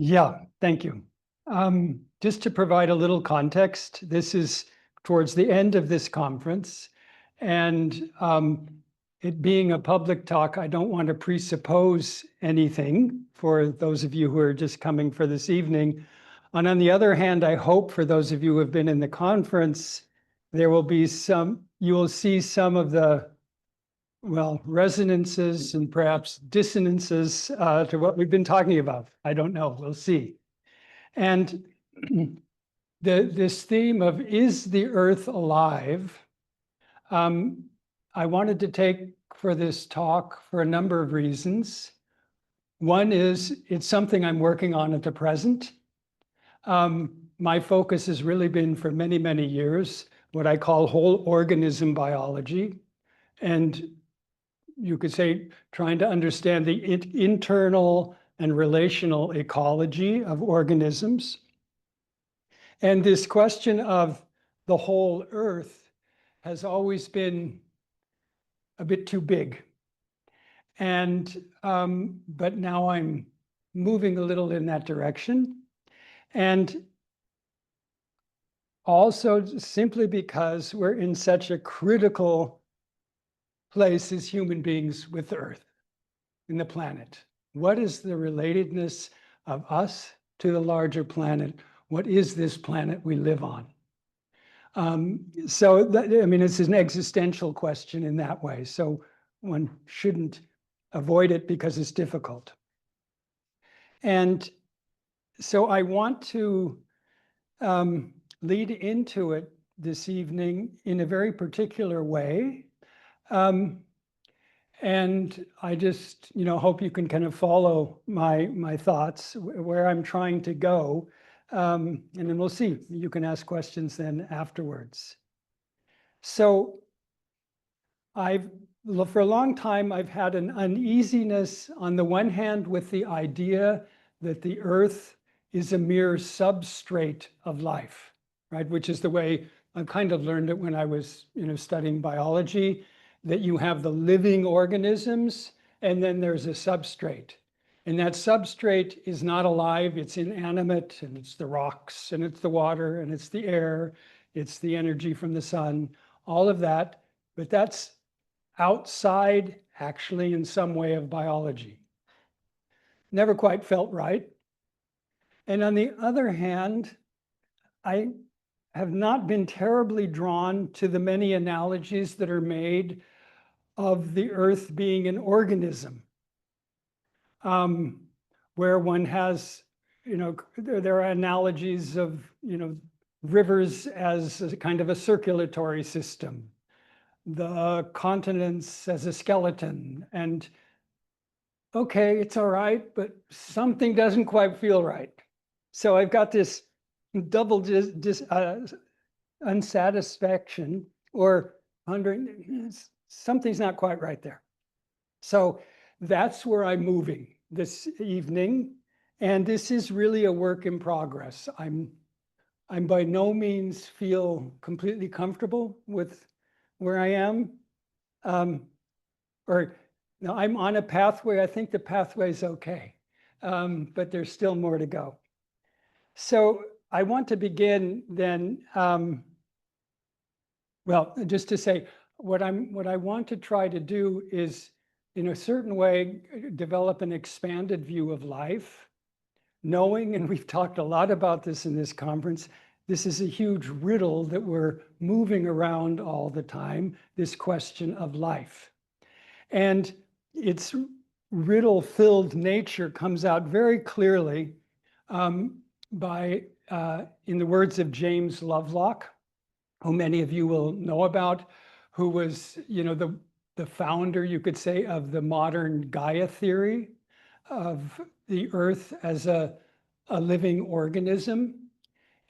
Yeah, thank you. Just to provide a little context, this is towards the end of this conference, and it being a public talk, I don't want to presuppose anything for those of you who are just coming for this evening. And on the other hand, I hope for those of you who have been in the conference, there will be you will see some of the resonances and perhaps dissonances to what we've been talking about. I don't know, we'll see. And this theme of is the earth alive, I wanted to take for this talk for a number of reasons. One is it's something I'm working on at the present. My focus has really been for many, many years, what I call whole organism biology. And you could say trying to understand the internal and relational ecology of organisms. And this question of the whole earth has always been a bit too big. And, but now I'm moving a little in that direction. And also simply because we're in such a critical place as human beings with the earth and the planet. What is the relatedness of us to the larger planet? What is this planet we live on? So it's an existential question in that way. So one shouldn't avoid it because it's difficult. And so I want to lead into it this evening in a very particular way. And I just, hope you can kind of follow my thoughts, where I'm trying to go. And then we'll see. You can ask questions then afterwards. So for a long time, I've had an uneasiness on the one hand with the idea that the earth is a mere substrate of life, right? Which is the way I kind of learned it when I was, studying biology, that you have the living organisms and then there's a substrate. And that substrate is not alive, it's inanimate, and it's the rocks, and it's the water, and it's the air, it's the energy from the sun, all of that. But that's outside, actually, in some way of biology. Never quite felt right. And on the other hand, I have not been terribly drawn to the many analogies that are made of the earth being an organism. Where one has, there are analogies of, rivers as a kind of a circulatory system, the continents as a skeleton, and okay, it's all right, but something doesn't quite feel right. So I've got this double unsatisfaction, or wondering, something's not quite right there. So that's where I'm moving this evening. And this is really a work in progress. I'm by no means feel completely comfortable with where I am. No, I'm on a pathway. I think the pathway's okay, but there's still more to go. So I want to begin then, just to say what I want to try to do is, in a certain way, develop an expanded view of life, knowing, and we've talked a lot about this in this conference, this is a huge riddle that we're moving around all the time, this question of life. And its riddle-filled nature comes out very clearly in the words of James Lovelock, who many of you will know about, who was, the founder, you could say, of the modern Gaia theory of the earth as a living organism.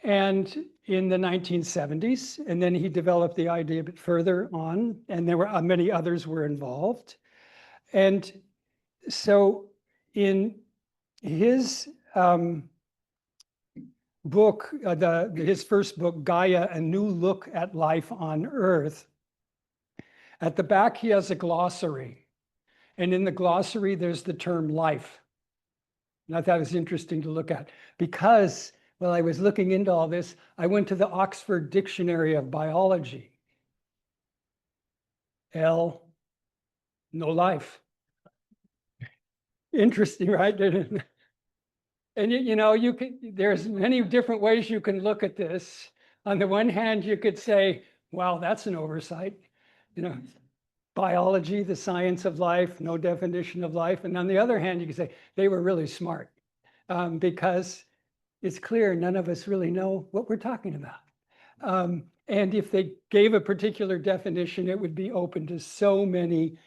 And in the 1970s, and then he developed the idea a bit further on, and there were many others were involved. And so in his book, his first book, Gaia, A New Look at Life on Earth, at the back, he has a glossary. And in the glossary, there's the term life. And I thought it was interesting to look at because while I was looking into all this, I went to the Oxford Dictionary of Biology. L, no life. Interesting, right? And you know, there's many different ways you can look at this. On the one hand, you could say, wow, that's an oversight. You know, biology, the science of life, no definition of life. And on the other hand, you could say they were really smart because it's clear none of us really know what we're talking about. And if they gave a particular definition, it would be open to so many,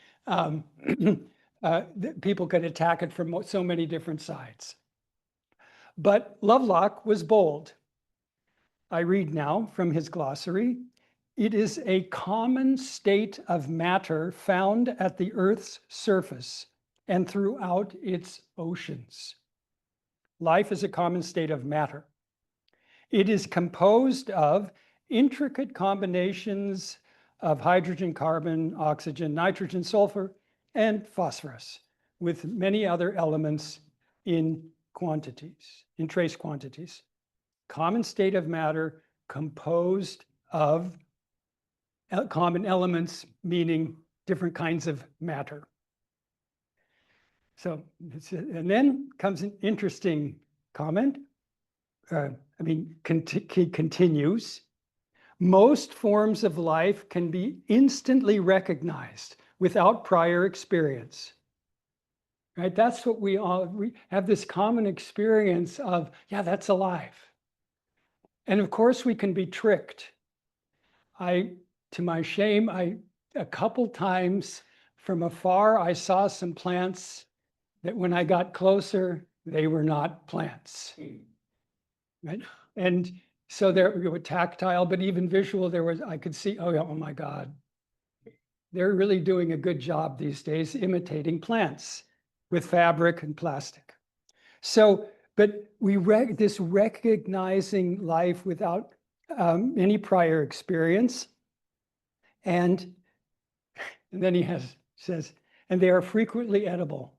people could attack it from so many different sides. But Lovelock was bold. I read now from his glossary. It is a common state of matter found at the Earth's surface and throughout its oceans. Life is a common state of matter. It is composed of intricate combinations of hydrogen, carbon, oxygen, nitrogen, sulfur, and phosphorus, with many other elements in quantities, in trace quantities. Common state of matter composed of common elements, meaning different kinds of matter. So, and then comes an interesting comment. He continues. Most forms of life can be instantly recognized without prior experience. Right? That's what we have this common experience of, yeah, that's alive. And of course we can be tricked. To my shame, a couple times from afar, I saw some plants that when I got closer, they were not plants. Right? And so there were tactile, but even visual, I could see, oh yeah, oh my God. They're really doing a good job these days imitating plants with fabric and plastic. So, but this recognizing life without any prior experience. And then he says, and they are frequently edible.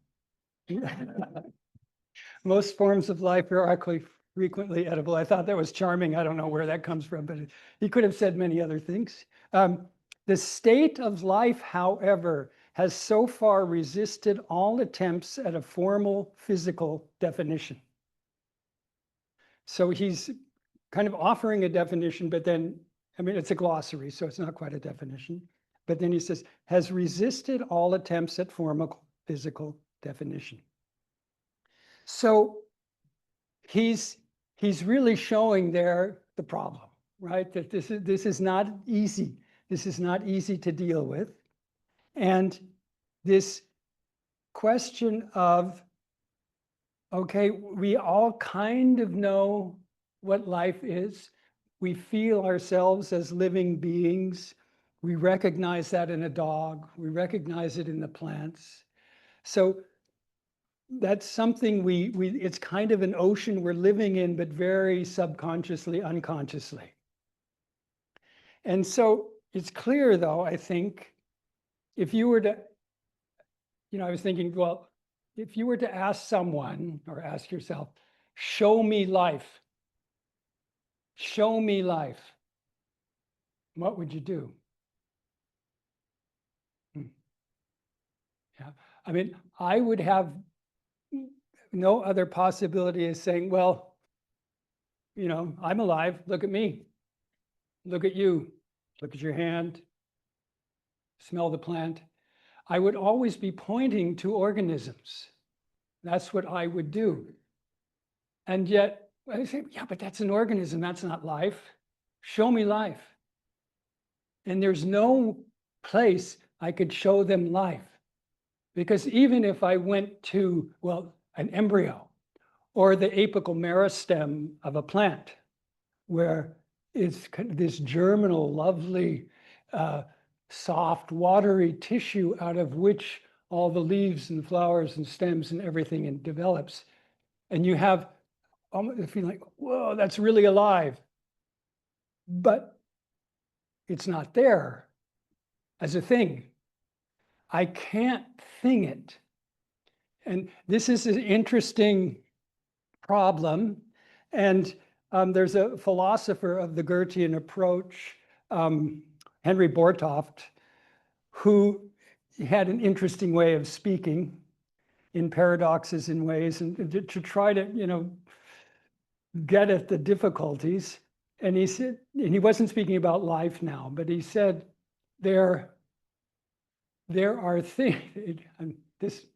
Most forms of life are actually frequently edible. I thought that was charming. I don't know where that comes from, but he could have said many other things. The state of life, however, has so far resisted all attempts at a formal physical definition. So he's kind of offering a definition, but then, I mean, it's a glossary, so it's not quite a definition. But then he says, has resisted all attempts at formal physical definition. So he's really showing there the problem, right? That this is not easy. This is not easy to deal with. And this question of, okay, we all kind of know what life is. We feel ourselves as living beings. We recognize that in a dog. We recognize it in the plants. So that's something it's kind of an ocean we're living in, but very subconsciously, unconsciously. And so it's clear, though, I think, if you were to, I was thinking, well, if you were to ask someone or ask yourself, show me life, show me life, what would you do? Yeah, I mean, I would have no other possibility of saying, well, I'm alive, look at me, look at you, look at your hand, smell the plant. I would always be pointing to organisms. That's what I would do. And yet, I say, yeah, but that's an organism, that's not life. Show me life. And there's no place I could show them life. Because even if I went to, well, an embryo or the apical meristem of a plant, where it's kind of this germinal, lovely, soft, watery tissue out of which all the leaves and flowers and stems and everything develops. And you have almost the feeling like, whoa, that's really alive. But it's not there as a thing. I can't thing it. And this is an interesting problem. And there's a philosopher of the Goethean approach, Henry Bortoft, who had an interesting way of speaking in paradoxes in ways, and to try to, get at the difficulties. And he said, and he wasn't speaking about life now, but he said, there are things,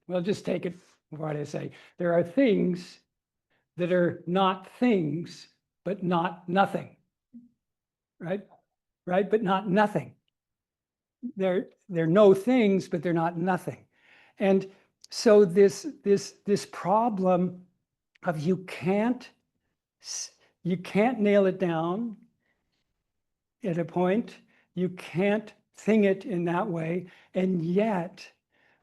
well, just take it for what I say. There are things that are not things, but not nothing, right? Right, but not nothing. They're no things, but they're not nothing. And so this problem of you can't nail it down at a point, you can't thing it in that way, and yet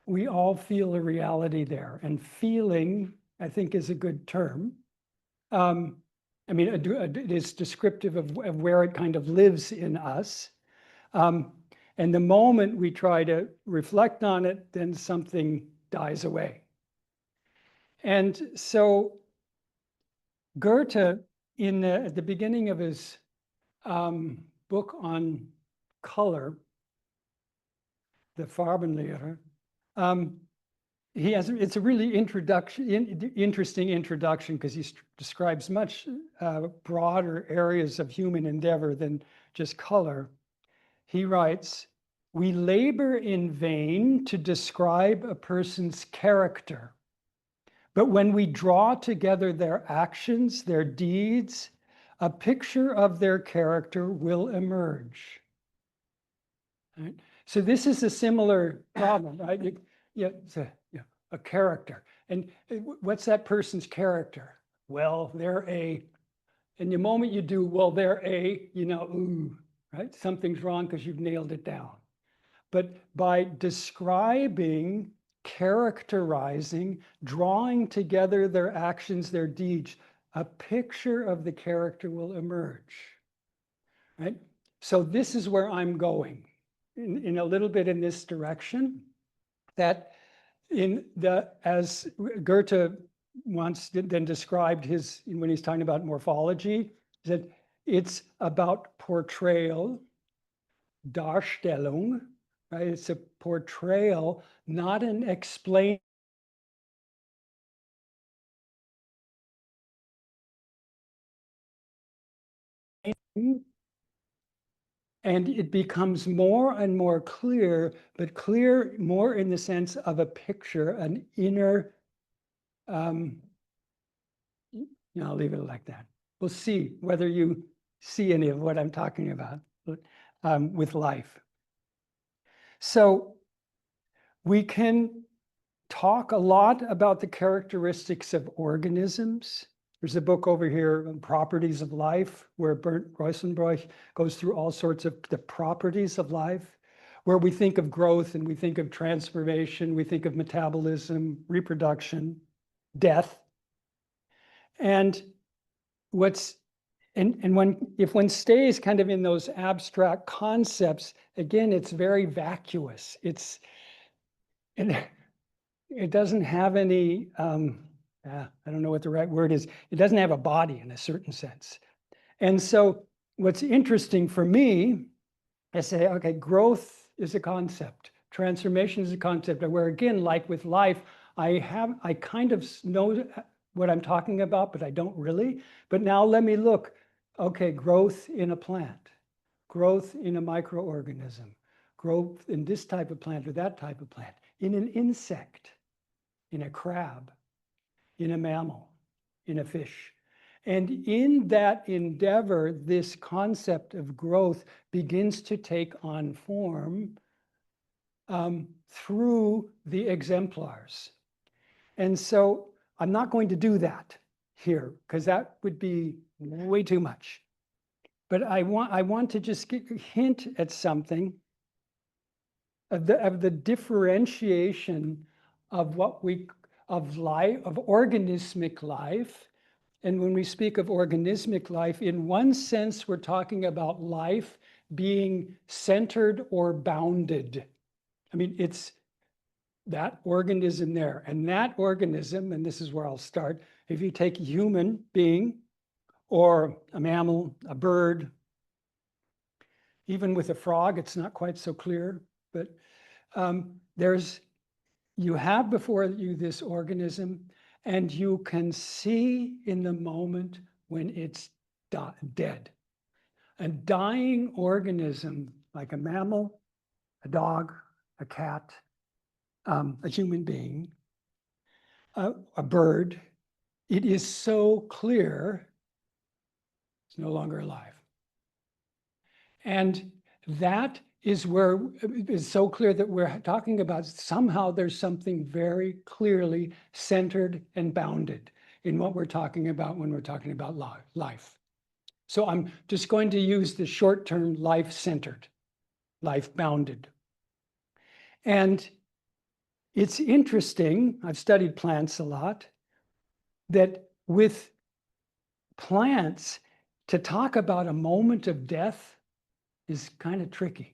we all feel a reality there. And feeling, I think, is a good term. I mean, it is descriptive of where it kind of lives in us. And the moment we try to reflect on it, then something dies away. And so Goethe, at the beginning of his book on color, the Farbenlehre, it's a really interesting introduction, because he describes much broader areas of human endeavor than just color. He writes, "We labor in vain to describe a person's character, but when we draw together their actions, their deeds, a picture of their character will emerge." Right? So this is a similar problem, right? It's a character. And what's that person's character? Well, and the moment you do, well, they're ooh, right? Something's wrong because you've nailed it down. But by describing, characterizing, drawing together their actions, their deeds, a picture of the character will emerge, right? So this is where I'm going, in a little bit in this direction, that as Goethe once then described when he's talking about morphology, that it's about portrayal, Darstellung, right? It's a portrayal, not an explaining. And it becomes more and more clear, but clear more in the sense of a picture, an inner, I'll leave it like that. We'll see whether you see any of what I'm talking about with life. So we can talk a lot about the characteristics of organisms. There's a book over here on Properties of Life, where Bernd Rosenbroich goes through all sorts of the properties of life, where we think of growth and we think of transformation, we think of metabolism, reproduction, death. And if one stays kind of in those abstract concepts, again, it's very vacuous. It doesn't have any, I don't know what the right word is. It doesn't have a body in a certain sense. And so what's interesting for me, I say, okay, growth is a concept. Transformation is a concept, where again, like with life, I kind of know what I'm talking about, but I don't really. But now let me look, okay, growth in a plant, growth in a microorganism, growth in this type of plant or that type of plant, in an insect, in a crab, in a mammal, in a fish. And in that endeavor, this concept of growth begins to take on form through the exemplars. And so I'm not going to do that here, because that would be way too much. But I want to just hint at something of the differentiation of organismic life. And when we speak of organismic life, in one sense, we're talking about life being centered or bounded. I mean, that organism there. And that organism, and this is where I'll start, if you take a human being or a mammal, a bird, even with a frog, it's not quite so clear, but you have before you this organism, and you can see in the moment when it's dead. A dying organism, like a mammal, a dog, a cat, a human being, a bird, it is so clear it's no longer alive. And that is where it's so clear that we're talking about somehow there's something very clearly centered and bounded in what we're talking about when we're talking about life. So I'm just going to use the short term life-centered, life-bounded. And it's interesting, I've studied plants a lot, that with plants, to talk about a moment of death is kind of tricky.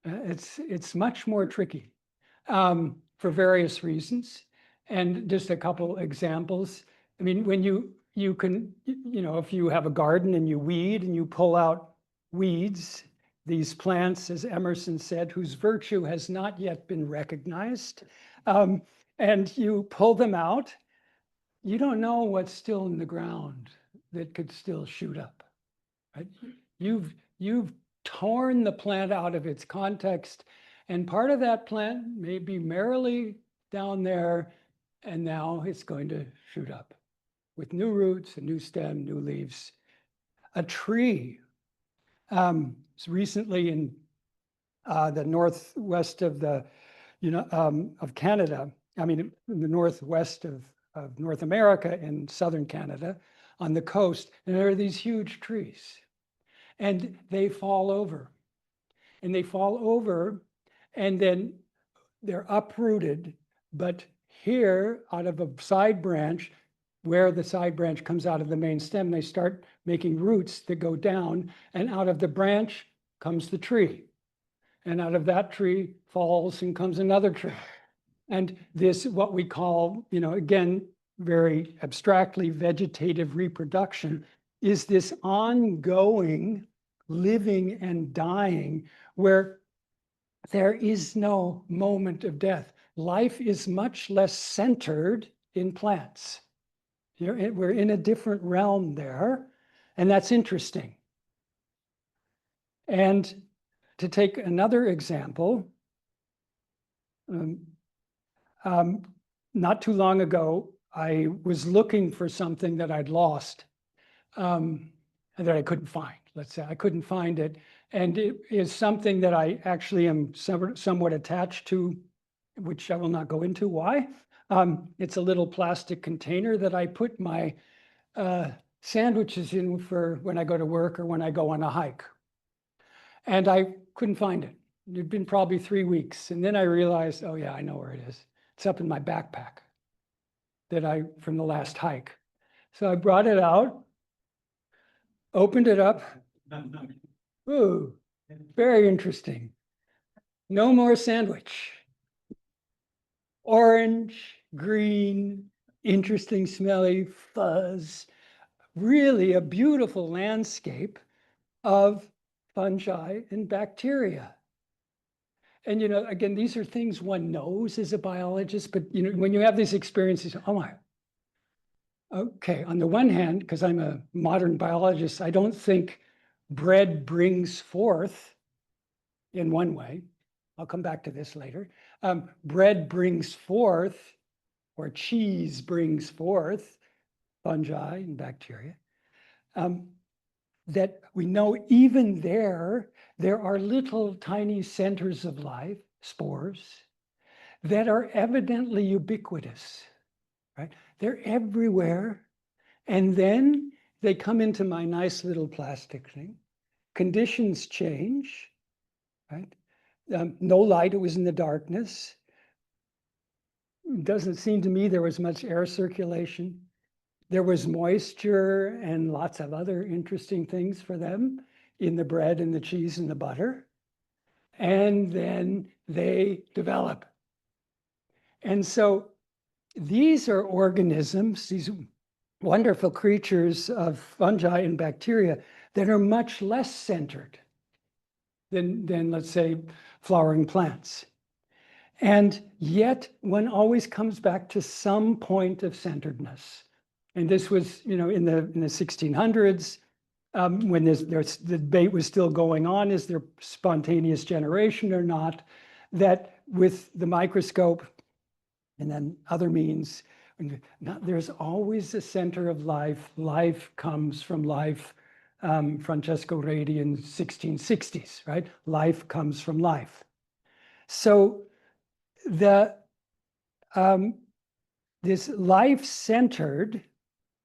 It's much more tricky for various reasons. And just a couple examples. I mean, when you can, if you have a garden and you weed and you pull out weeds, these plants, as Emerson said, whose virtue has not yet been recognized, and you pull them out, you don't know what's still in the ground that could still shoot up. Right? You've torn the plant out of its context, and part of that plant may be merrily down there, and now it's going to shoot up with new roots, a new stem, new leaves. A tree, recently in the northwest of of Canada, I mean, in the northwest of North America in southern Canada, on the coast, and there are these huge trees. And they fall over. And they fall over, and then they're uprooted. But here, out of a side branch, where the side branch comes out of the main stem, they start making roots that go down, and out of the branch comes the tree. And out of that tree falls and comes another tree. And this, what we call, again, very abstractly, vegetative reproduction, is this ongoing living and dying where there is no moment of death. Life is much less centered in plants. We're in a different realm there, and that's interesting. And to take another example, not too long ago, I was looking for something that I'd lost and that I couldn't find. Let's say I couldn't find it. And it is something that I actually am somewhat attached to, which I will not go into why. It's a little plastic container that I put my sandwiches in for when I go to work or when I go on a hike. And I couldn't find it. It'd been probably 3 weeks. And then I realized, oh yeah, I know where it is. It's up in my backpack from the last hike. So I brought it out, opened it up. Ooh, very interesting. No more sandwich. Orange, green, interesting, smelly fuzz. Really a beautiful landscape of fungi and bacteria. And, again, these are things one knows as a biologist, but, when you have these experiences, oh my, okay, on the one hand, because I'm a modern biologist, I don't think bread brings forth in one way. I'll come back to this later. Bread brings forth, or cheese brings forth, fungi and bacteria. That we know even there are little tiny centers of life, spores, that are evidently ubiquitous, right? They're everywhere. And then they come into my nice little plastic thing. Conditions change, right? No light, it was in the darkness. It doesn't seem to me there was much air circulation. There was moisture and lots of other interesting things for them in the bread and the cheese and the butter. and then they develop. And so these are organisms, these wonderful creatures of fungi and bacteria that are much less centered than let's say, flowering plants. And yet one always comes back to some point of centeredness. And this was, in the 1600s, when the debate was still going on, is there spontaneous generation or not, that with the microscope and then other means, there's always a center of life. Life comes from life. Francesco Redi in 1660s, right? Life comes from life. So this life-centered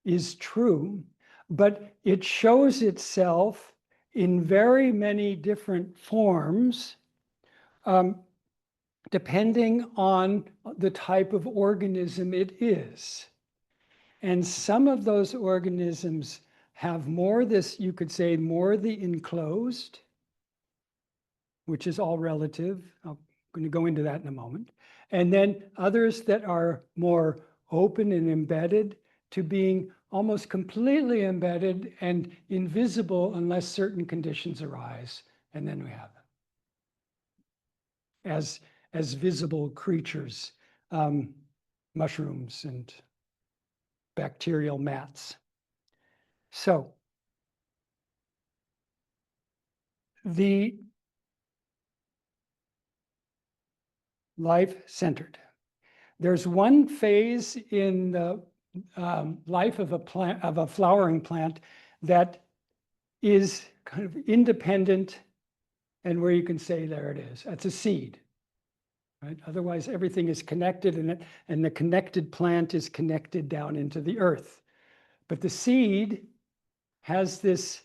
is true, but it shows itself in very many different forms, depending on the type of organism it is. And some of those organisms have more this, you could say, more the enclosed, which is all relative. I'm going to go into that in a moment. And then others that are more open and embedded to being almost completely embedded and invisible unless certain conditions arise. And then we have as visible creatures, mushrooms and bacterial mats. So the life-centered. There's one phase in the life of a plant, of a flowering plant, that is kind of independent, and where you can say, there it is. That's a seed, right? Otherwise, everything is connected, and the connected plant is connected down into the earth. But the seed has this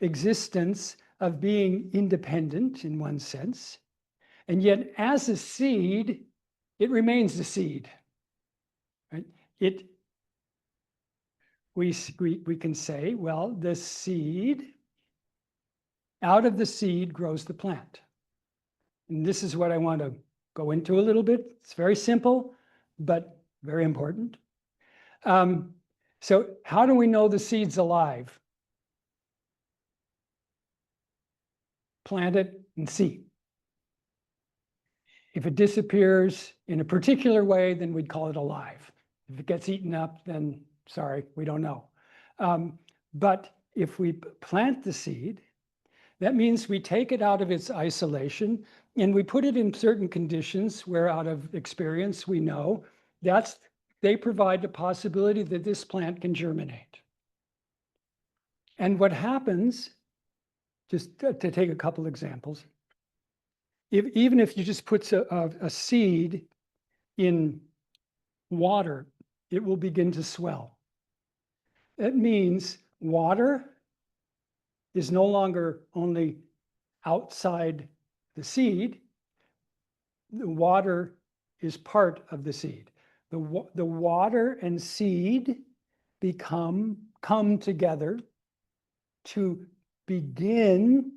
existence of being independent in one sense, and yet as a seed, it remains a seed, right? We can say, well, the seed, out of the seed grows the plant. And this is what I want to go into a little bit. It's very simple, but very important. So how do we know the seed's alive? Plant it and see. If it disappears in a particular way, then we'd call it alive. If it gets eaten up, then sorry, we don't know. But if we plant the seed, that means we take it out of its isolation and we put it in certain conditions where, out of experience, we know they provide the possibility that this plant can germinate. And what happens, just to take a couple examples, even if you just put a seed in water, it will begin to swell. That means water is no longer only outside the seed. The water is part of the seed. The water and seed come together to begin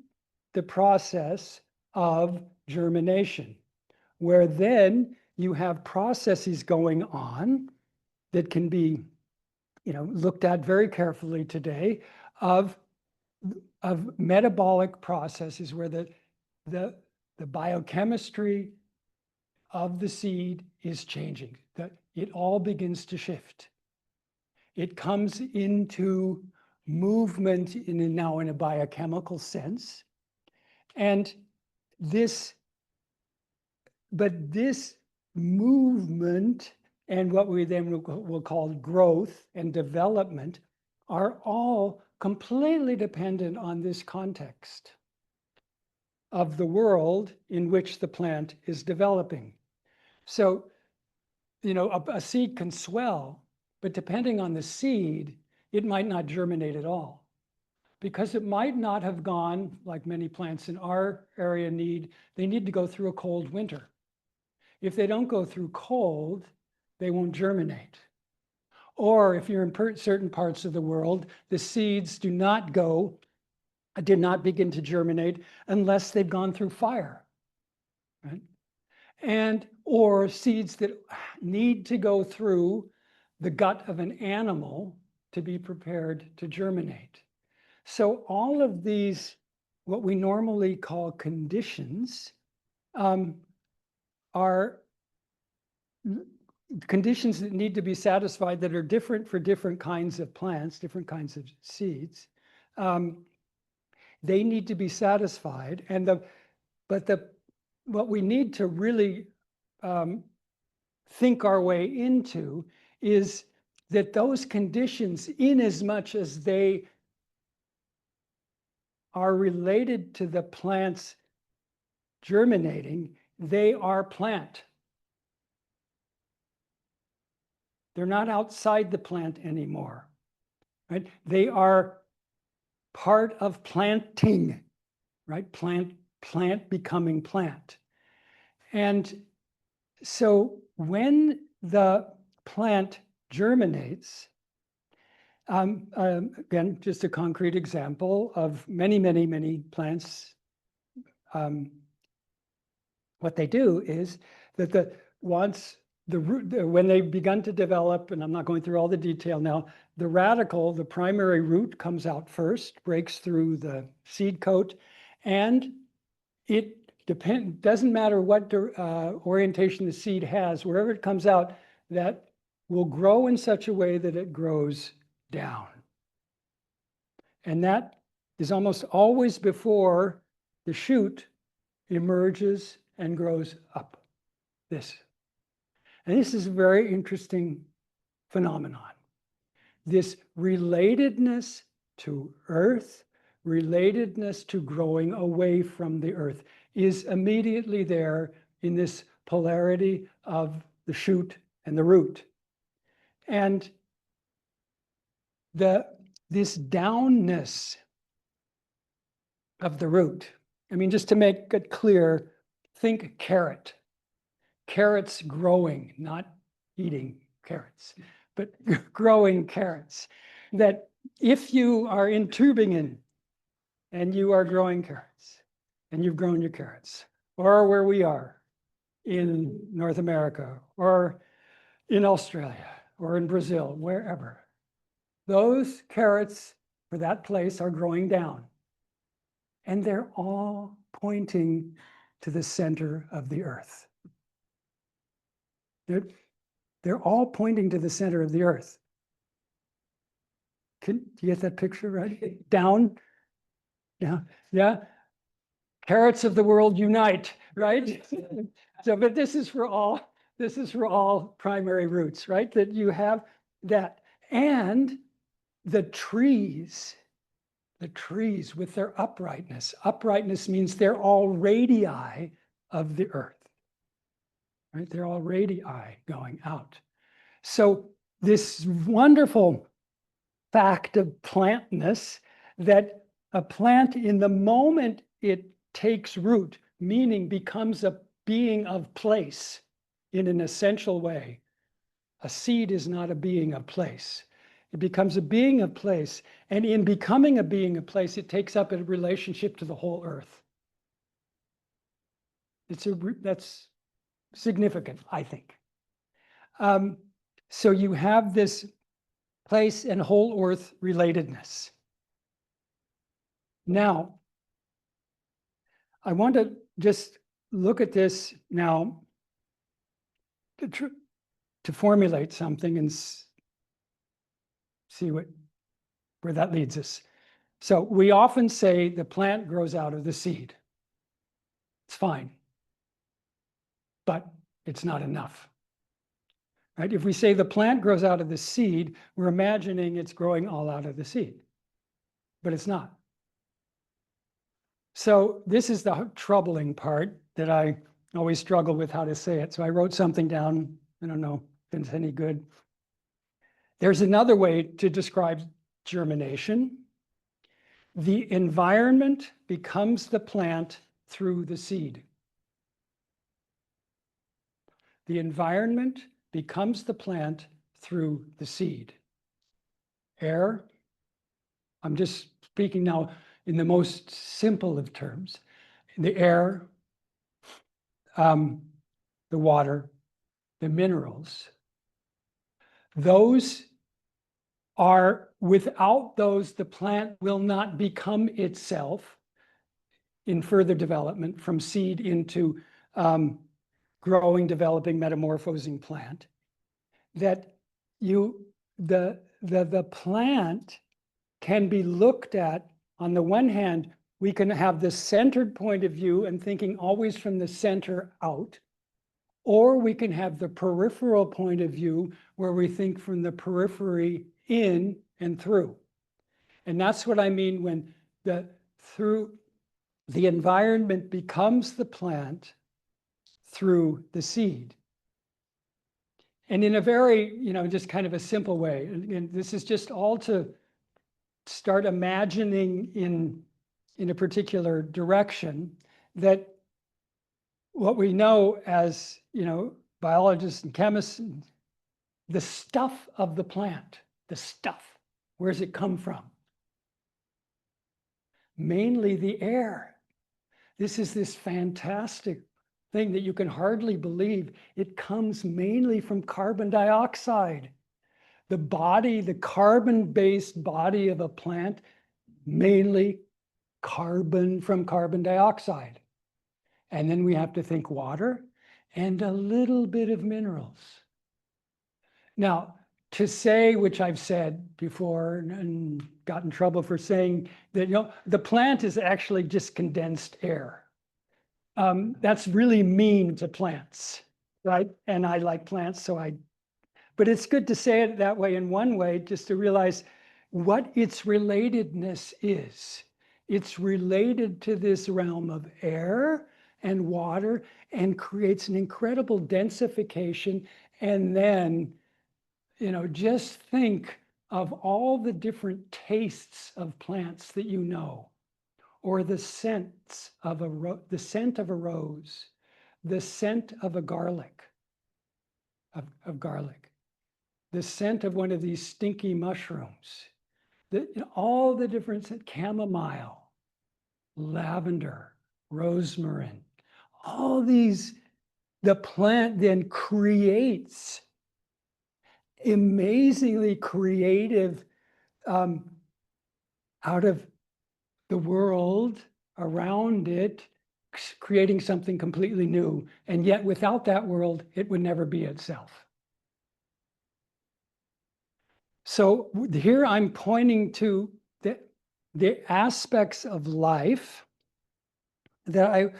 the process of germination, where then you have processes going on that can be, looked at very carefully today, of metabolic processes where the biochemistry of the seed is changing, that it all begins to shift. It comes into movement now in a biochemical sense. And this movement and what we then will call growth and development are all completely dependent on this context of the world in which the plant is developing. So, a seed can swell, but depending on the seed, it might not germinate at all, because it might not have gone, like many plants in our area they need to go through a cold winter. If they don't go through cold, they won't germinate. Or if you're in certain parts of the world, the seeds did not begin to germinate unless they've gone through fire. right? And or seeds that need to go through the gut of an animal to be prepared to germinate. So all of these, what we normally call conditions, are conditions that need to be satisfied that are different for different kinds of plants, different kinds of seeds. They need to be satisfied, and what we need to really think our way into is that those conditions, in as much as they are related to the plant's germinating, they are plant. They're not outside the plant anymore, right? They are part of planting, right? Plant becoming plant. And so when the plant germinates, again, just a concrete example of many, many, many plants, what they do is that once the root, when they've begun to develop, and I'm not going through all the detail now, the radicle, the primary root, comes out first, breaks through the seed coat, and it doesn't matter what orientation the seed has, wherever it comes out, that will grow in such a way that it grows down. And that is almost always before the shoot emerges and grows up. And this is a very interesting phenomenon. This relatedness to earth, relatedness to growing away from the earth, is immediately there in this polarity of the shoot and the root. And this downness of the root, I mean, just to make it clear, think carrot. Carrots growing, not eating carrots, but growing carrots. That if you are in Tübingen and you are growing carrots, and you've grown your carrots, or where we are in North America, or in Australia, or in Brazil, wherever, those carrots for that place are growing down. And they're all pointing to the center of the earth. They're all pointing to the center of the earth. Do you get that picture, right? Down. Yeah, yeah. Carrots of the world unite, right? So, but this is for all primary roots, right? That you have that. And the trees with their uprightness. Uprightness means they're all radii of the earth. Right? They're all radii going out. So this wonderful fact of plantness, that a plant, in the moment it takes root, meaning becomes a being of place in an essential way. A seed is not a being of place. It becomes a being of place. And in becoming a being of place, it takes up a relationship to the whole earth. That's significant, I think. So you have this place and whole earth relatedness. Now, I want to just look at this now to formulate something and see where that leads us. So we often say the plant grows out of the seed. It's fine, but it's not enough. Right? If we say the plant grows out of the seed, we're imagining it's growing all out of the seed, but it's not. So this is the troubling part that I always struggle with how to say it. So I wrote something down. I don't know if it's any good. There's another way to describe germination. The environment becomes the plant through the seed. The environment becomes the plant through the seed. Air, I'm just speaking now in the most simple of terms. The air, the water, the minerals. Those are, without those, the plant will not become itself in further development from seed into growing, developing, metamorphosing plant. That the plant can be looked at, on the one hand, we can have the centered point of view and thinking always from the center out, or we can have the peripheral point of view where we think from the periphery in and through. And that's what I mean when the environment becomes the plant through the seed. And in a very, just kind of a simple way, and this is just all to start imagining in a particular direction, that what we know as, biologists and chemists, the stuff of the plant, the stuff, where does it come from? Mainly the air. This is this fantastic thing that you can hardly believe. It comes mainly from carbon dioxide. The body, the carbon-based body of a plant, mainly carbon from carbon dioxide. And then we have to think water and a little bit of minerals. Now, to say, which I've said before and got in trouble for saying, that the plant is actually just condensed air. That's really mean to plants, right? And I like plants, but it's good to say it that way in one way, just to realize what its relatedness is. It's related to this realm of air and water and creates an incredible densification. And then, just think of all the different tastes of plants that you know, or the scents of the scent of a rose, the scent of a garlic, of garlic, the scent of one of these stinky mushrooms, all the different chamomile, lavender, rosemary, all these, the plant then creates amazingly creative out of the world around it, creating something completely new. And yet without that world, it would never be itself. So here I'm pointing to the aspects of life that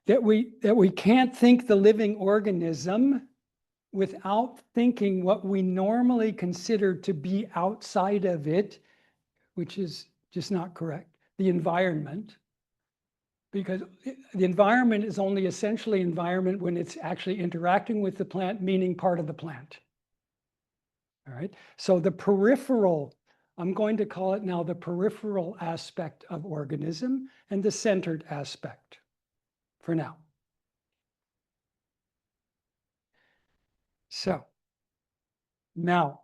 we can't think the living organism without thinking what we normally consider to be outside of it, which is just not correct, the environment. Because the environment is only essentially environment when it's actually interacting with the plant, meaning part of the plant. All right, so the peripheral, I'm going to call it now the peripheral aspect of organism and the centered aspect for now. So now,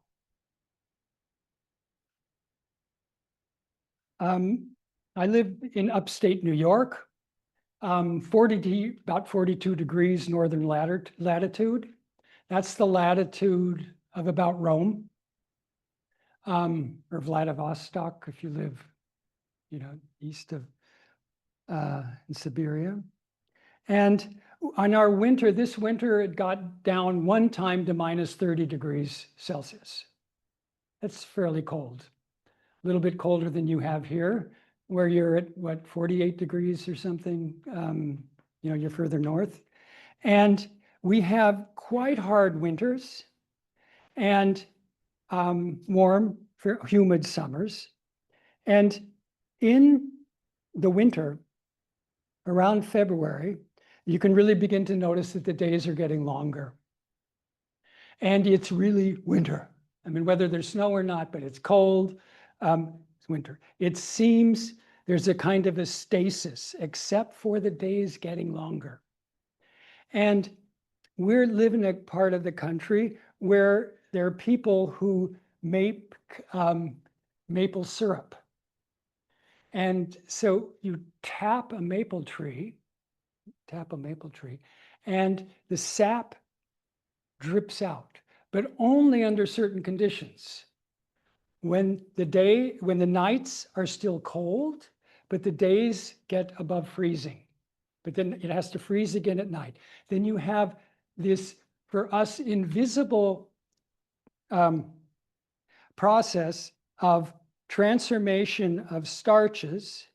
I live in upstate New York, about 42 degrees northern latitude. That's the latitude of about Rome, or Vladivostok if you live, east of in Siberia. And on our winter, this winter, it got down one time to minus 30 degrees Celsius. That's fairly cold. A little bit colder than you have here, where you're at, what, 48 degrees or something, you're further north. And we have quite hard winters and warm, humid summers. And in the winter, around February, you can really begin to notice that the days are getting longer. And it's really winter. I mean, whether there's snow or not, but it's cold, it's winter. It seems there's a kind of a stasis, except for the days getting longer. And we're living in a part of the country where there are people who make maple syrup. And so you tap a maple tree, tap a maple tree, and the sap drips out, but only under certain conditions. When the nights are still cold, but the days get above freezing, but then it has to freeze again at night. Then you have this, for us, invisible process of transformation of starches,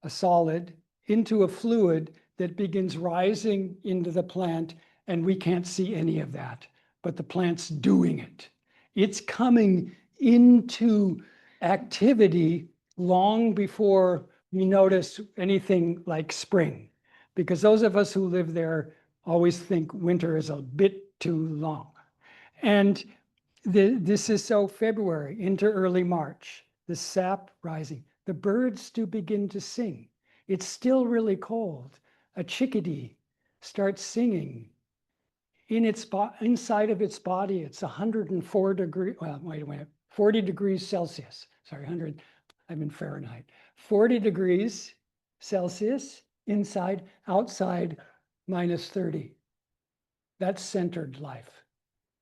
a solid, into a fluid that begins rising into the plant, and we can't see any of that, but the plant's doing it. It's coming into activity long before we notice anything like spring, because those of us who live there always think winter is a bit too long. And this is so February into early March, the sap rising. The birds do begin to sing. It's still really cold. A chickadee starts singing. Inside of its body, it's 104 degrees, well, wait a minute, 40 degrees Celsius. Sorry, 100, I'm in Fahrenheit. 40 degrees Celsius inside, outside -30. That's centered life,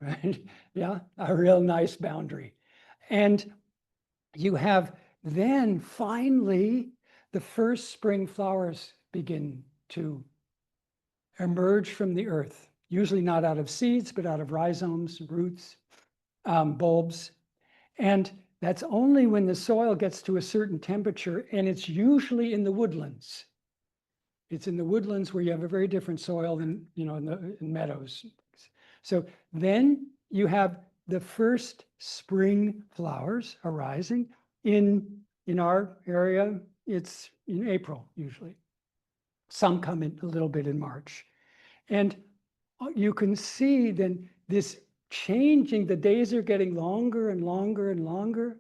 right? Yeah, a real nice boundary. And you have then finally the first spring flowers begin to emerge from the earth, usually not out of seeds, but out of rhizomes, roots, bulbs. And that's only when the soil gets to a certain temperature, and it's usually in the woodlands. It's in the woodlands where you have a very different soil than, in meadows. So then you have the first spring flowers arising. In our area, it's in April usually. Some come in a little bit in March. And you can see then this changing, the days are getting longer and longer and longer.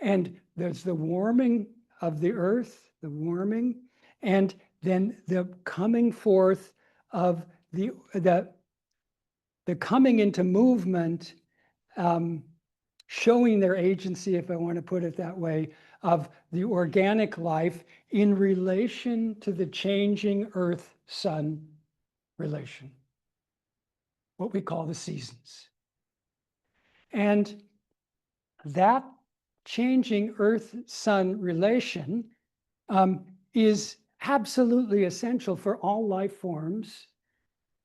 And there's the warming of the earth, the warming, and then the coming forth of the coming into movement, showing their agency, if I want to put it that way, of the organic life in relation to the changing earth-sun relation, what we call the seasons. And that changing earth-sun relation is absolutely essential for all life forms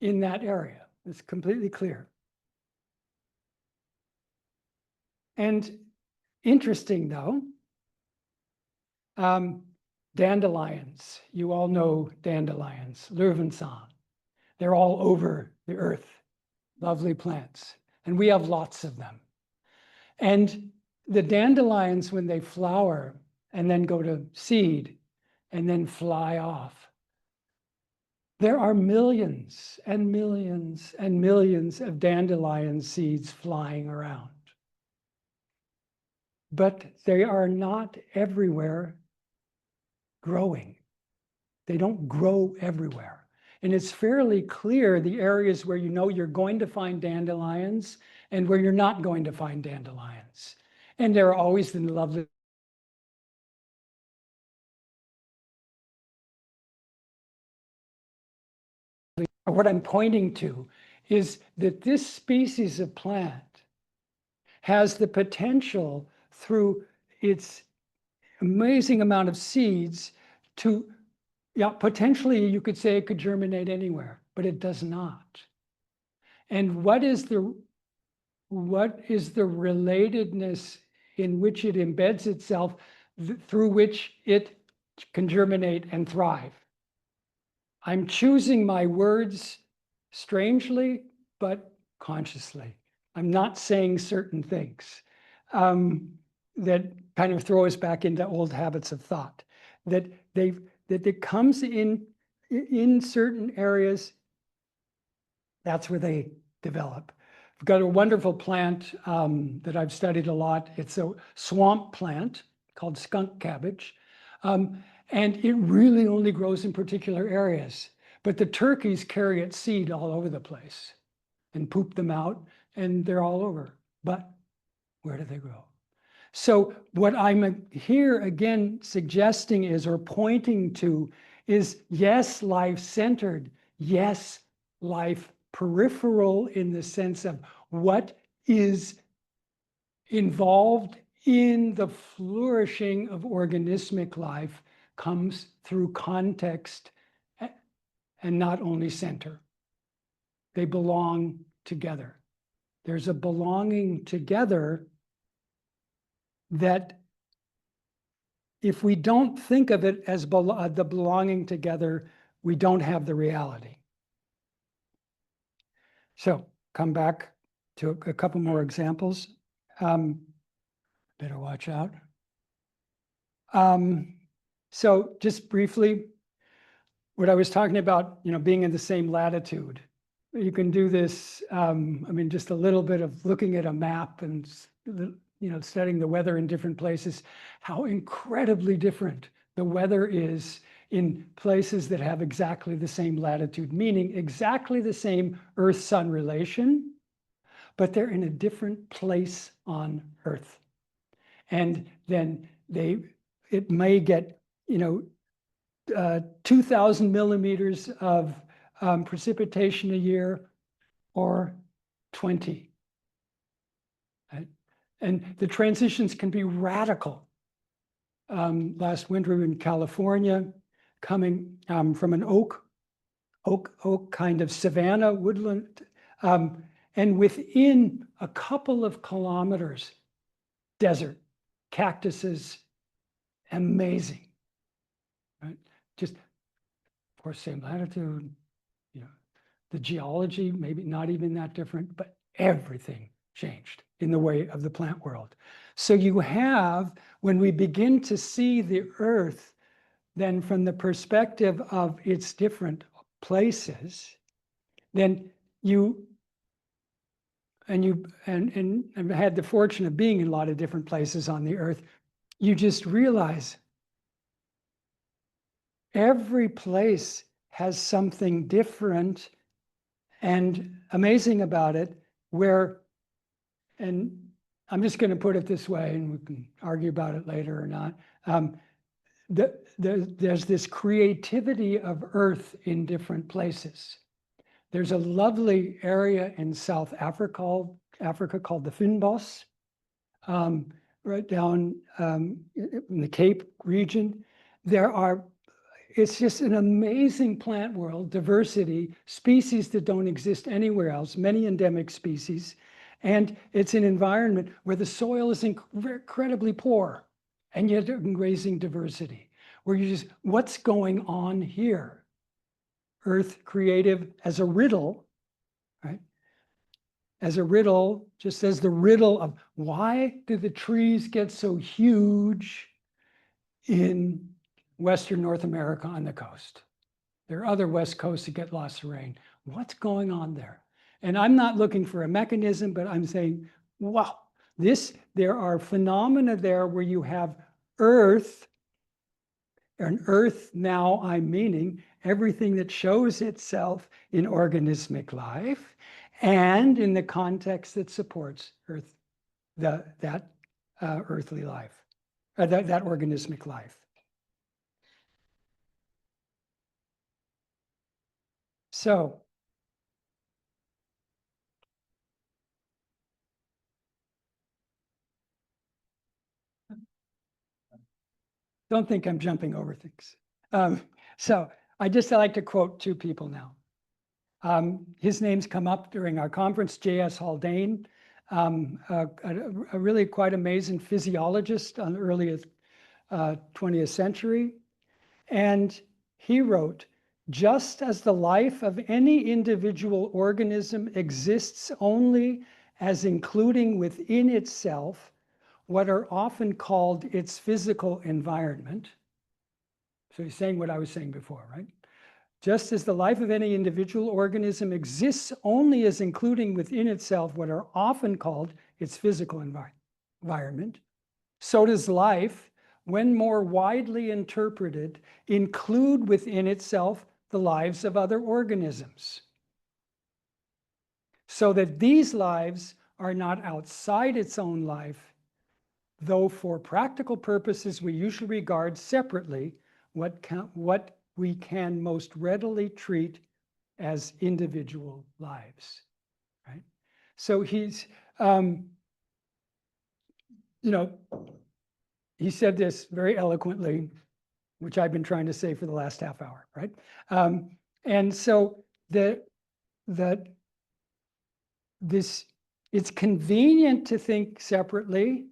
in that area. It's completely clear. And interesting though, dandelions, you all know dandelions, Löwenzahn. They're all over the earth, lovely plants. And we have lots of them. And the dandelions, when they flower and then go to seed and then fly off, there are millions and millions and millions of dandelion seeds flying around. But they are not everywhere growing. They don't grow everywhere. And it's fairly clear the areas where you know you're going to find dandelions and where you're not going to find dandelions. And there are always the lovely what I'm pointing to is that this species of plant has the potential through its amazing amount of seeds to, potentially you could say it could germinate anywhere, but it does not. And what is the relatedness in which it embeds itself through which it can germinate and thrive? I'm choosing my words strangely, but consciously. I'm not saying certain things that kind of throw us back into old habits of thought. That it comes in certain areas, that's where they develop. I've got a wonderful plant that I've studied a lot. It's a swamp plant called skunk cabbage. And it really only grows in particular areas. But the turkeys carry its seed all over the place and poop them out, and they're all over. But where do they grow? So what I'm here again suggesting is, or pointing to, is, yes, life-centered, yes, life peripheral in the sense of what is involved in the flourishing of organismic life comes through context and not only center. They belong together. There's a belonging together that if we don't think of it as the belonging together, we don't have the reality. So come back to a couple more examples. Better watch out. So just briefly, what I was talking about, being in the same latitude. You can do this, just a little bit of looking at a map and, studying the weather in different places, how incredibly different the weather is in places that have exactly the same latitude, meaning exactly the same Earth-Sun relation, but they're in a different place on Earth. And then it may get, 2,000 millimeters of precipitation a year or 20. Right? And the transitions can be radical. Last winter in California, coming from an oak kind of savanna woodland, and within a couple of kilometers, desert, cactuses, amazing. Right? Just, of course, same latitude, the geology, maybe not even that different, but everything changed in the way of the plant world. So you have, when we begin to see the Earth, then from the perspective of its different places, then I've had the fortune of being in a lot of different places on the Earth, you just realize every place has something different and amazing about it, and I'm just going to put it this way, and we can argue about it later or not. There's this creativity of Earth in different places. There's a lovely area in South Africa called the Fynbos, right down in the Cape region. It's just an amazing plant world, diversity, species that don't exist anywhere else, many endemic species. And it's an environment where the soil is incredibly poor, and yet raising diversity, where what's going on here? Earth creative as a riddle, right? As a riddle, just as the riddle of why do the trees get so huge in Western North America on the coast? There are other West coasts that get lots of rain. What's going on there? And I'm not looking for a mechanism, but I'm saying, wow, there are phenomena there where you have Earth, and Earth now I'm meaning everything that shows itself in organismic life and in the context that supports Earth, that earthly life, that organismic life. So, don't think I'm jumping over things. So I like to quote two people now. His name's come up during our conference, J.S. Haldane, a really quite amazing physiologist on the early 20th century. And he wrote, just as the life of any individual organism exists only as including within itself what are often called its physical environment. So he's saying what I was saying before, right? Just as the life of any individual organism exists only as including within itself what are often called its physical environment, so does life, when more widely interpreted, include within itself the lives of other organisms. So that these lives are not outside its own life, though for practical purposes we usually regard separately what we can most readily treat as individual lives, right? So he's, he said this very eloquently, which I've been trying to say for the last half hour, right? And so it's convenient to think separately.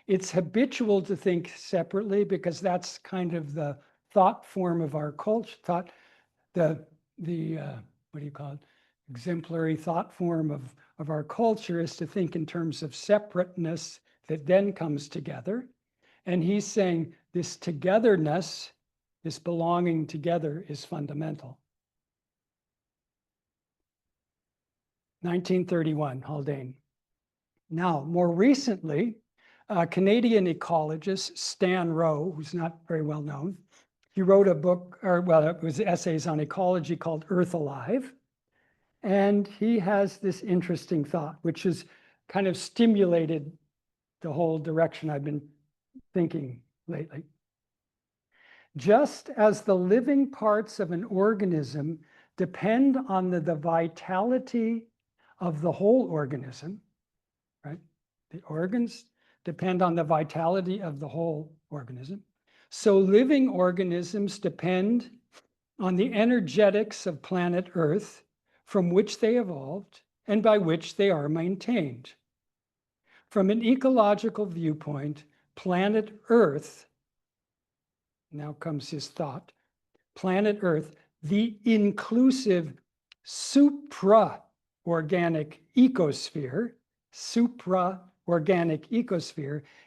It's habitual to think separately because that's kind of the thought form of our culture. What do you call it? Exemplary thought form of our culture is to think in terms of separateness that then comes together. And he's saying this togetherness, this belonging together, is fundamental. 1931, Haldane. Now, more recently, Canadian ecologist Stan Rowe, who's not very well known, he wrote a book, or well, it was essays on ecology called Earth Alive. And he has this interesting thought, which has kind of stimulated the whole direction I've been thinking lately. Just as the living parts of an organism depend on the vitality of the whole organism, right? The organs depend on the vitality of the whole organism. So living organisms depend on the energetics of planet Earth, from which they evolved and by which they are maintained. From an ecological viewpoint, planet Earth, now comes his thought, planet Earth, the inclusive supra-organic ecosphere,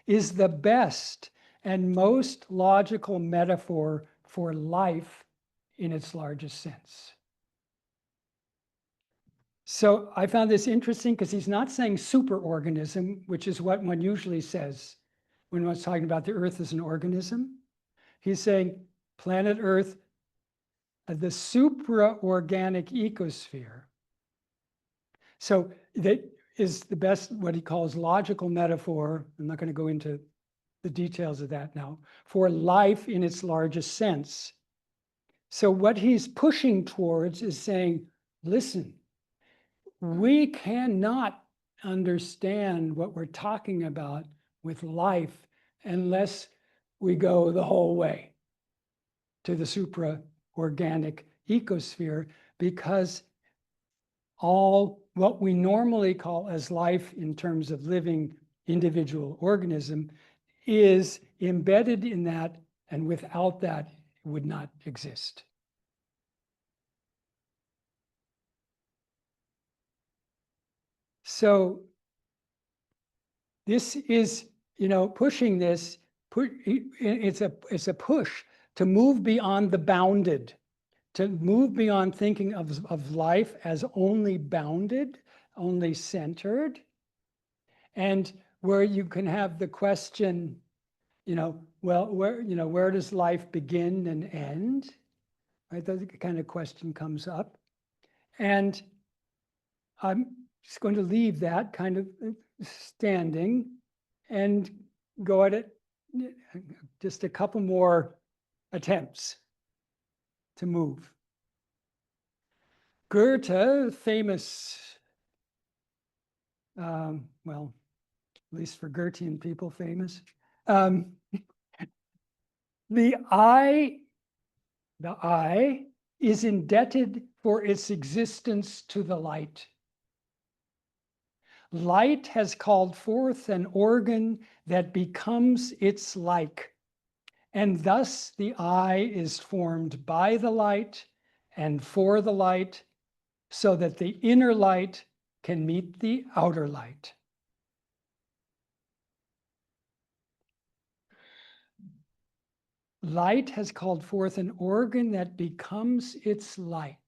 is the best and most logical metaphor for life in its largest sense. So I found this interesting because he's not saying superorganism, which is what one usually says when one's talking about the Earth as an organism. He's saying planet Earth, the supraorganic ecosphere. So that is the best, what he calls logical metaphor. I'm not going to go into the details of that now, for life in its largest sense. So what he's pushing towards is saying, listen, we cannot understand what we're talking about with life unless we go the whole way to the supra-organic ecosphere, because all what we normally call as life in terms of living individual organism is embedded in that, and without that, it would not exist. So this is, pushing this, it's a push to move beyond the bounded, to move beyond thinking of life as only bounded, only centered, and where you can have the question, well, where does life begin and end? Right, that kind of question comes up. And I'm just going to leave that kind of standing and go at it, just a couple more attempts to move. Goethe, famous, well, at least for Goethean people, famous. The I is indebted for its existence to the light. Light has called forth an organ that becomes its like, and thus the I is formed by the light and for the light, so that the inner light can meet the outer light. Light has called forth an organ that becomes its like.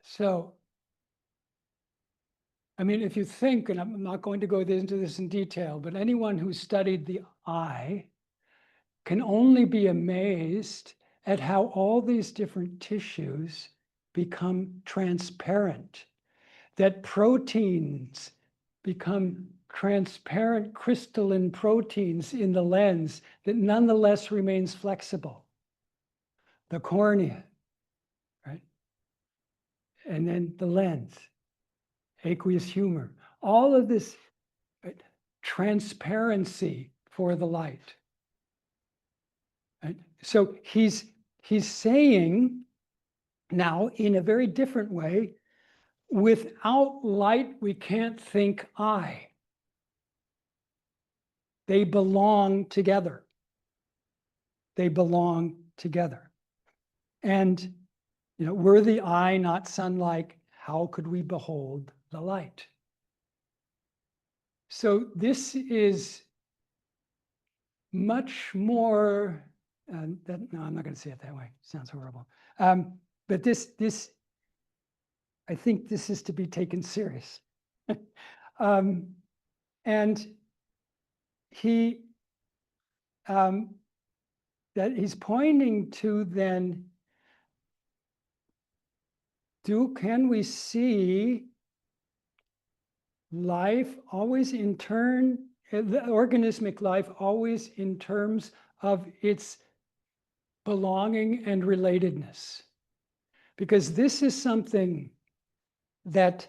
So, I mean, if you think, and I'm not going to go into this in detail, but anyone who studied the eye can only be amazed at how all these different tissues become transparent, that proteins become transparent crystalline proteins in the lens that nonetheless remains flexible. the cornea, right? And then the lens, aqueous humor, all of this, right? Transparency for the light. Right? So he's saying now in a very different way, without light, we can't think I. They belong together. They belong together. And, were the eye not sun-like, how could we behold the light? So this is much more, no, I'm not going to say it that way. It sounds horrible. But this, I think this is to be taken serious. And he, that he's pointing to then, can we see life always in turn, the organismic life always in terms of its belonging and relatedness? Because this is something that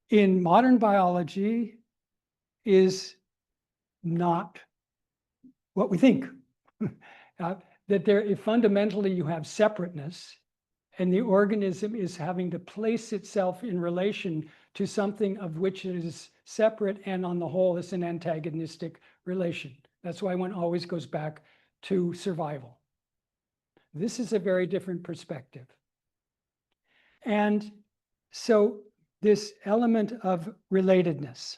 in modern biology is not what we think. That there, fundamentally you have separateness, and the organism is having to place itself in relation to something of which it is separate, and on the whole it's an antagonistic relation. That's why one always goes back to survival. This is a very different perspective. And so this element of relatedness.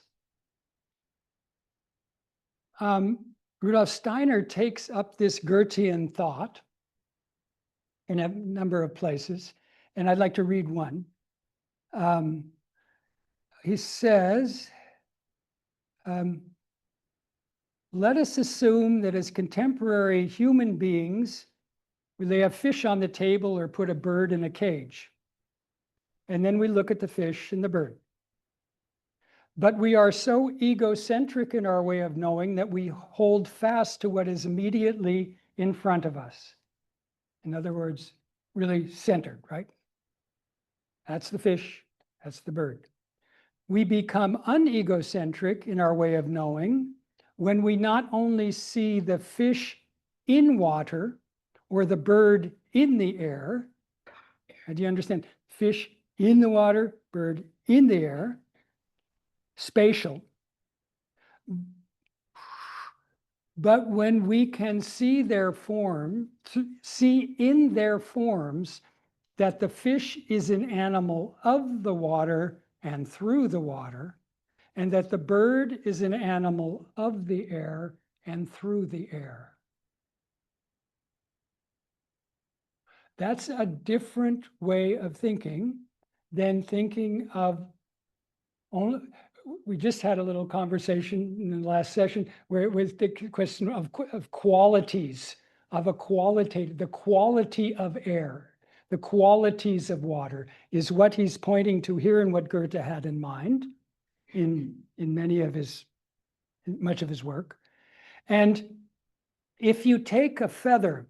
Rudolf Steiner takes up this Goethean thought in a number of places, and I'd like to read one. He says, let us assume that as contemporary human beings, they have fish on the table or put a bird in a cage. And then we look at the fish and the bird. But we are so egocentric in our way of knowing that we hold fast to what is immediately in front of us. In other words, really centered, right? That's the fish, that's the bird. We become unegocentric in our way of knowing when we not only see the fish in water or the bird in the air. Do you understand? Fish in the water, bird in the air, spatial. But when we can see their form, see in their forms that the fish is an animal of the water and through the water, and that the bird is an animal of the air and through the air. That's a different way of thinking than thinking of only. We just had a little conversation in the last session where it was the question of qualities, of a qualitative, the quality of air, the qualities of water is what he's pointing to here, and what Goethe had in mind in much of his work. And if you take a feather,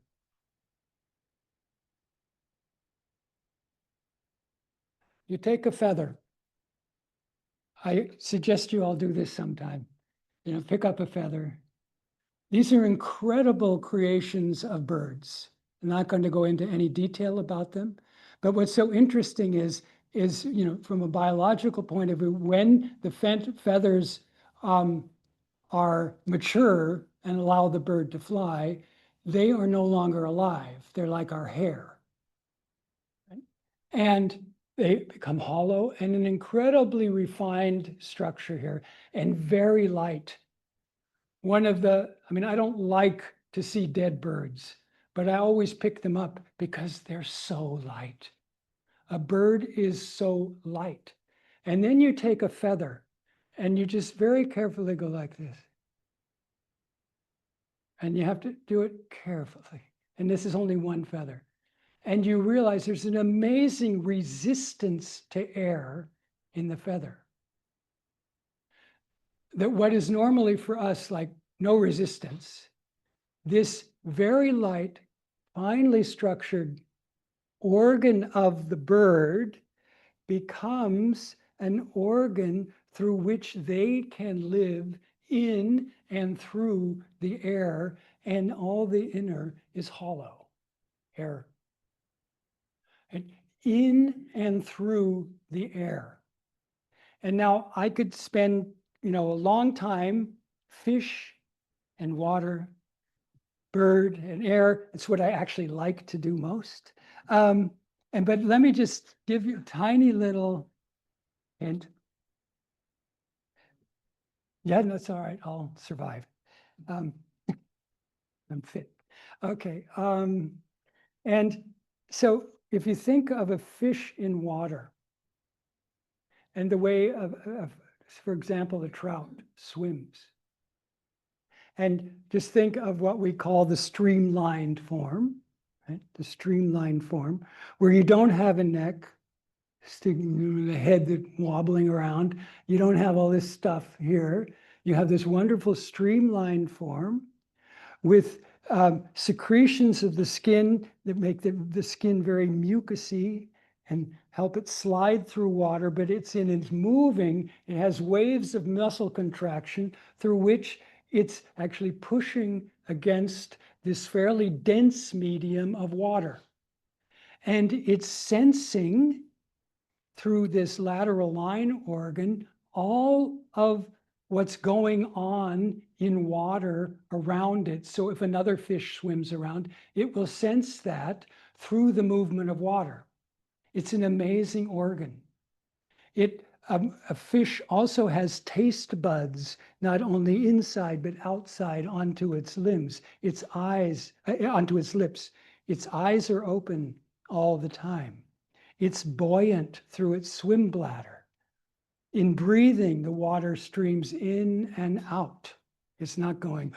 I suggest you all do this sometime. Pick up a feather. These are incredible creations of birds. I'm not going to go into any detail about them, but what's so interesting is from a biological point of view, when the feathers are mature and allow the bird to fly, they are no longer alive. They're like our hair. Right? And they become hollow, and an incredibly refined structure here, and very light. I don't like to see dead birds, but I always pick them up because they're so light. A bird is so light. And then you take a feather and you just very carefully go like this. And you have to do it carefully. And this is only one feather. And you realize there's an amazing resistance to air in the feather. That what is normally for us like no resistance, this very light finely structured organ of the bird becomes an organ through which they can live in and through the air, and all the inner is hollow air. And in and through the air. And now I could spend, a long time, fish and water, bird and air. It's what I actually like to do most. But let me just give you a tiny little hint. Yeah, that's all right. I'll survive. I'm fit. Okay. And so if you think of a fish in water and the way for example, a trout swims, and just think of what we call the streamlined form, right? The streamlined form, where you don't have a neck, sticking the head that wobbling around. You don't have all this stuff here. You have this wonderful streamlined form with secretions of the skin that make the skin very mucousy and help it slide through water, but it's moving. It has waves of muscle contraction through which it's actually pushing against this fairly dense medium of water. And it's sensing through this lateral line organ all of what's going on in water around it. So if another fish swims around, it will sense that through the movement of water. It's an amazing organ. A fish also has taste buds, not only inside but outside onto its limbs, its eyes, onto its lips. Its eyes are open all the time. It's buoyant through its swim bladder. In breathing, the water streams in and out. It's not going,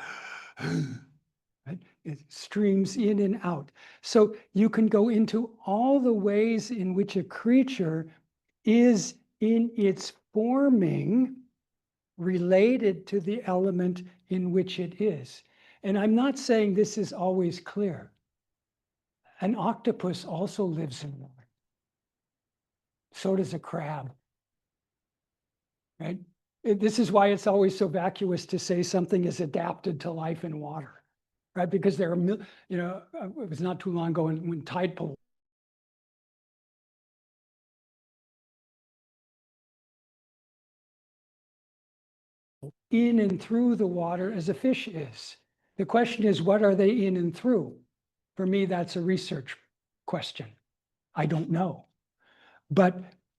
right? It streams in and out. So you can go into all the ways in which a creature is in its forming related to the element in which it is. And I'm not saying this is always clear. An octopus also lives in water. So does a crab, right? This is why it's always so vacuous to say something is adapted to life in water, right? Because there are, it was not too long ago when tide pool in and through the water as a fish is. The question is, what are they in and through? For me, that's a research question. I don't know. But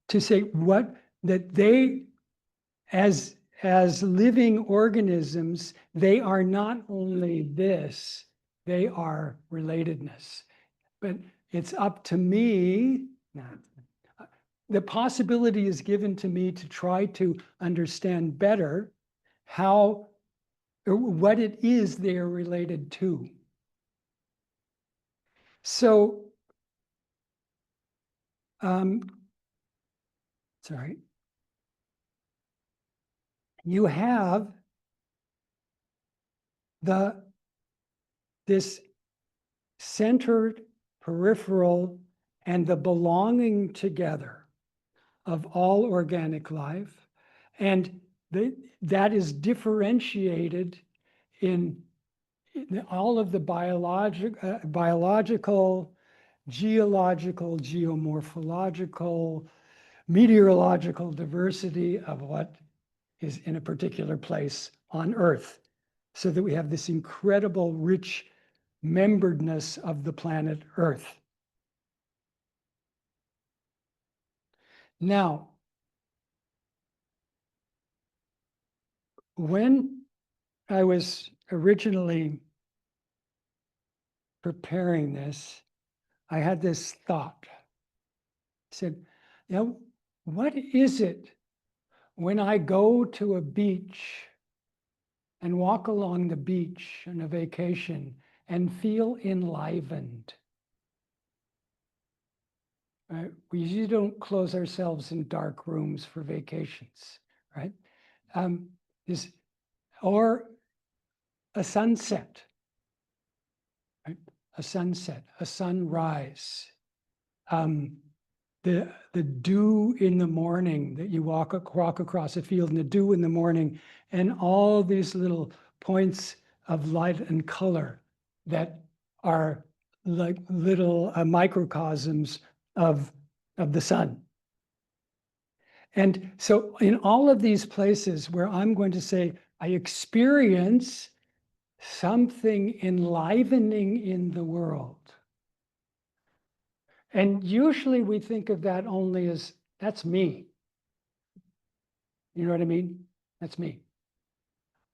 to say that they, as living organisms, they are not only this, they are relatedness. But it's up to me, the possibility is given to me to try to understand better how, or what it is they are related to. So, sorry. You have this centered, peripheral, and the belonging together of all organic life. And that is differentiated in all of the biological, geological, geomorphological, meteorological diversity of what is in a particular place on Earth, so that we have this incredible rich memberedness of the planet Earth. Now, when I was originally preparing this, I had this thought. I said, what is it when I go to a beach and walk along the beach on a vacation and feel enlivened? Right? We usually don't close ourselves in dark rooms for vacations, right? Or a sunset, right? a sunset, a sunrise, the dew in the morning that you walk across a field, and the dew in the morning, and all these little points of light and color that are like little microcosms of the sun. And so in all of these places where I'm going to say, I experience something enlivening in the world. And usually we think of that only as, that's me. You know what I mean? That's me.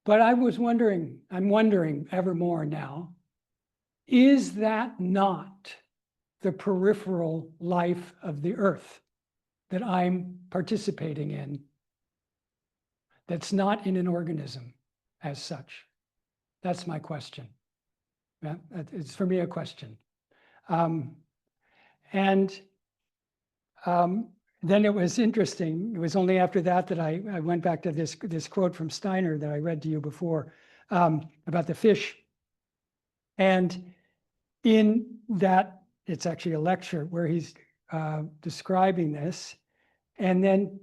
But I'm wondering ever more now, is that not the peripheral life of the earth that I'm participating in, that's not in an organism as such? That's my question. Yeah, it's for me a question. Then it was interesting. It was only after that that I went back to this quote from Steiner that I read to you before about the fish. And in that, it's actually a lecture where he's describing this. And then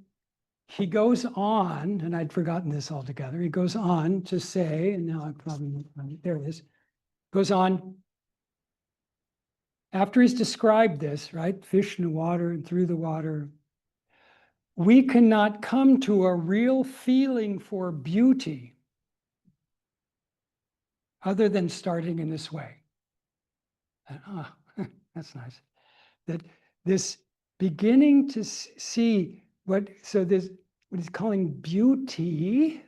he goes on, and I'd forgotten this altogether. He goes on to say, and now I probably, there it is, goes on, after he's described this, right, fish in the water and through the water, we cannot come to a real feeling for beauty other than starting in this way. And, that's nice. That this beginning to see what he's calling beauty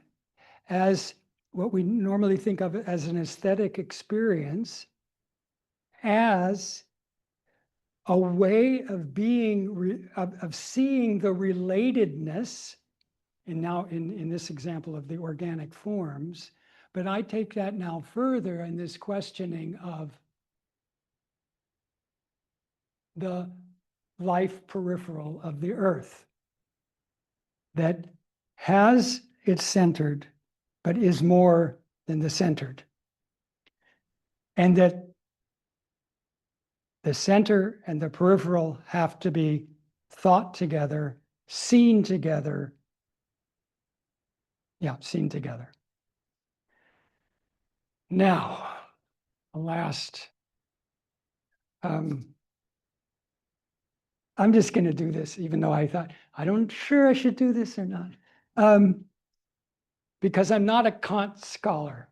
as what we normally think of as an aesthetic experience, as a way of being, of seeing the relatedness, and now in this example of the organic forms, but I take that now further in this questioning of the life peripheral of the earth that has its centered, but is more than the centered. And that the center and the peripheral have to be thought together, seen together. Yeah, seen together. Now, the last, I'm just going to do this, even though I thought, I don't sure I should do this or not, because I'm not a Kant scholar.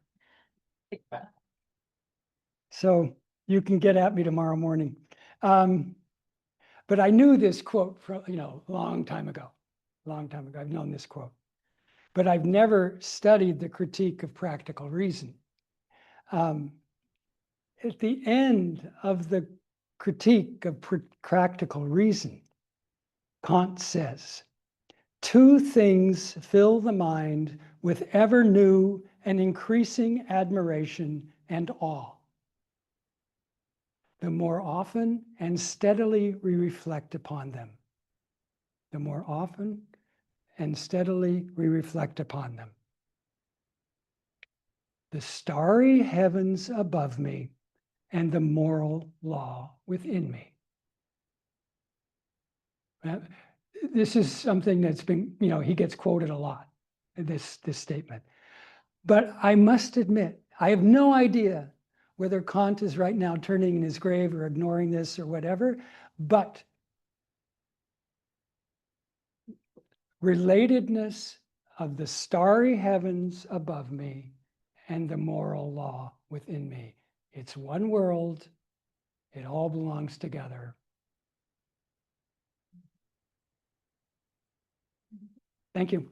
So you can get at me tomorrow morning. But I knew this quote from, a long time ago. I've known this quote. But I've never studied the critique of practical reason. At the end of the critique of practical reason, Kant says, two things fill the mind with ever new and increasing admiration and awe. The more often and steadily we reflect upon them. The more often and steadily we reflect upon them. The starry heavens above me and the moral law within me. This is something that's been, he gets quoted a lot, this statement. But I must admit, I have no idea whether Kant is right now turning in his grave or ignoring this or whatever, but relatedness of the starry heavens above me and the moral law within me. It's one world. It all belongs together. Thank you.